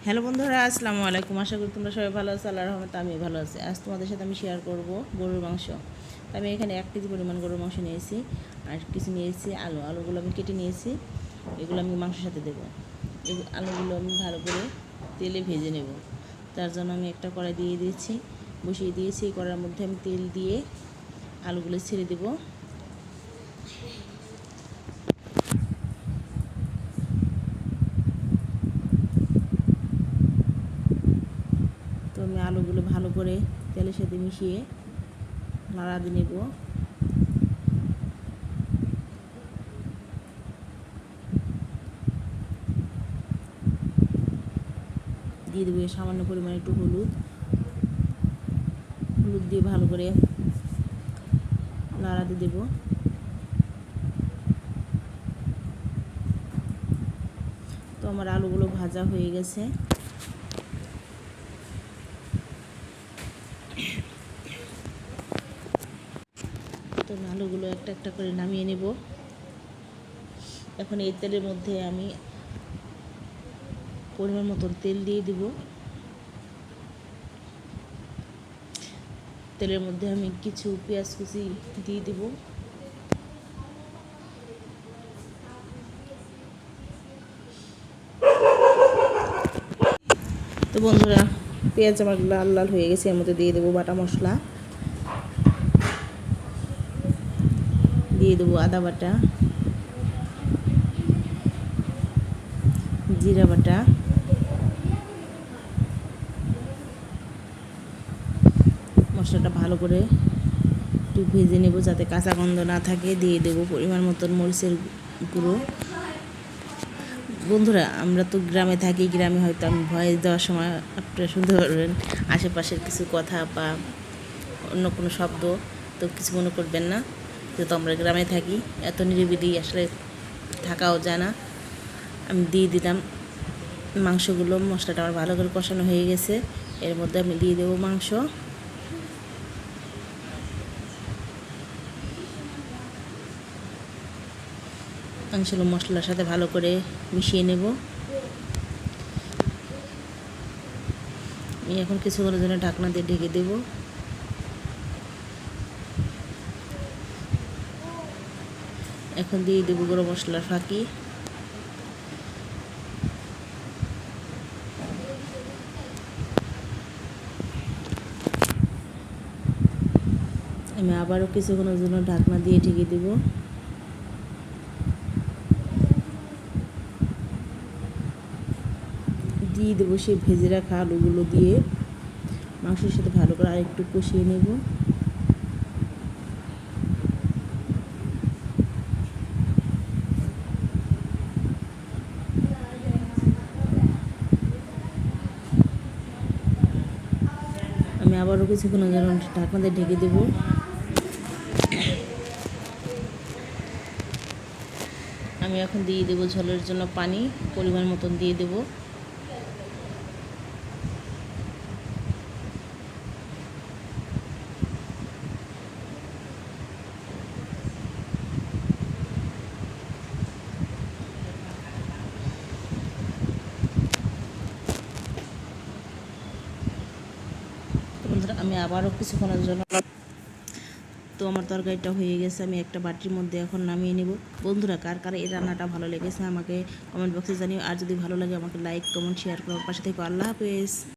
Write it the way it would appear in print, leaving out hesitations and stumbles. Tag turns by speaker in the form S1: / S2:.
S1: Hello বন্ধুরা, আসসালামু আলাইকুম। আশা করি তোমরা সবাই ভালো আছো। আল্লাহর রহমতে আমি ভালো আছি। আজ তোমাদের সাথে আমি শেয়ার করব গরুর মাংস। আমি এখানে 1 কেজি পরিমাণ গরুর মাংস নিয়েছি, আর কিছু নিয়েছি আলুগুলো আমি কেটে নিয়েছি। এগুলো আমি মাংসের সাথে দেবো। এই আলুগুলো আমি ভালো করে তেলে ভেজে নেব। তার জন্য আমি একটা কড়াই দিয়ে দিয়েছি, বসিয়ে দিয়েছি। এই কড়াইয়ের মধ্যে আমি তেল দিয়ে আলুগুলো ছেড়ে দেবো। তো আমি আলুগুলো ভালো করে তেলের সাথে মিশিয়ে নাড়া দিয়ে নেব। দিয়ে দেবো সামান্য পরিমাণে একটু হলুদ দিয়ে ভালো করে নাড়া দিয়ে দেবো। তো আমার আলুগুলো ভাজা হয়ে গেছে। তো আলুগুলো একটা একটা করে নামিয়ে নেব। এখন এই তেলের মধ্যে আমি পরিমাণ মতন তেল দিয়ে দিব। তেলের মধ্যে আমি কিছু পেঁয়াজ কুচি দিয়ে দিব। তো বন্ধুরা, পেঁয়াজ আমার লাল লাল হয়ে গেছে। এর মধ্যে দিয়ে দেবো বাটা মশলা, দিয়ে দেবো আদা বাটা, জিরা বাটা, মশলাটা ভালো করে একটু ভেজে নেব যাতে কাঁচা গন্ধ না থাকে। দিয়ে দেবো পরিমাণ মতন মরিচের গুঁড়ো। বন্ধুরা, আমরা তো গ্রামে থাকি, গ্রামে হয়তো আমি ভয়েস দেওয়ার সময় আপনারা শুনতে পারবেন আশেপাশের কিছু কথা বা অন্য কোনো শব্দ, তো কিছু মনে করবেন না। যেহেতু আমরা গ্রামে থাকি, এত নিরিবিলি আসলে থাকাও যায় না। আমি দিয়ে দিলাম মাংসগুলো। মশলাটা আমার ভালো করে কষানো হয়ে গেছে। এর মধ্যে আমি দিয়ে দেবো মাংস। মাংসগুলো মশলার সাথে ভালো করে মিশিয়ে নেব। আমি এখন কিছুক্ষণের জন্য ঢাকনা দিয়ে ঢেকে দেব। এখন দিয়ে দেবো গরম মশলার ফাঁকি। আমি আবারও কিছুক্ষণের জন্য ঢাকনা দিয়ে ঢেকে দেব। দিয়ে দেবো সেই ভেজে রাখা আলুগুলো দিয়ে মাংসের সাথে ভালো করে আরেকটু কষিয়ে নেব। আমি আবারও কিছুক্ষণের জন্য ঢাকনা দিয়ে ঢেকে দেবো। আমি এখন দিয়ে দেবো ঝোলের জন্য পানি, পরিমাণ মতন দিয়ে দেবো। আমি আবারও কিছুক্ষণের জন্য, তো আমার তরকারিটা হয়ে গেছে। আমি একটা বাটির মধ্যে এখন নামিয়ে নেব। বন্ধুরা, কার কার এই রান্নাটা ভালো লেগেছে আমাকে কমেন্ট বক্সে জানিও। আর যদি ভালো লাগে আমাকে লাইক কমেন্ট শেয়ার করো। পাশে থেকে আল্লাহ হাফেজ।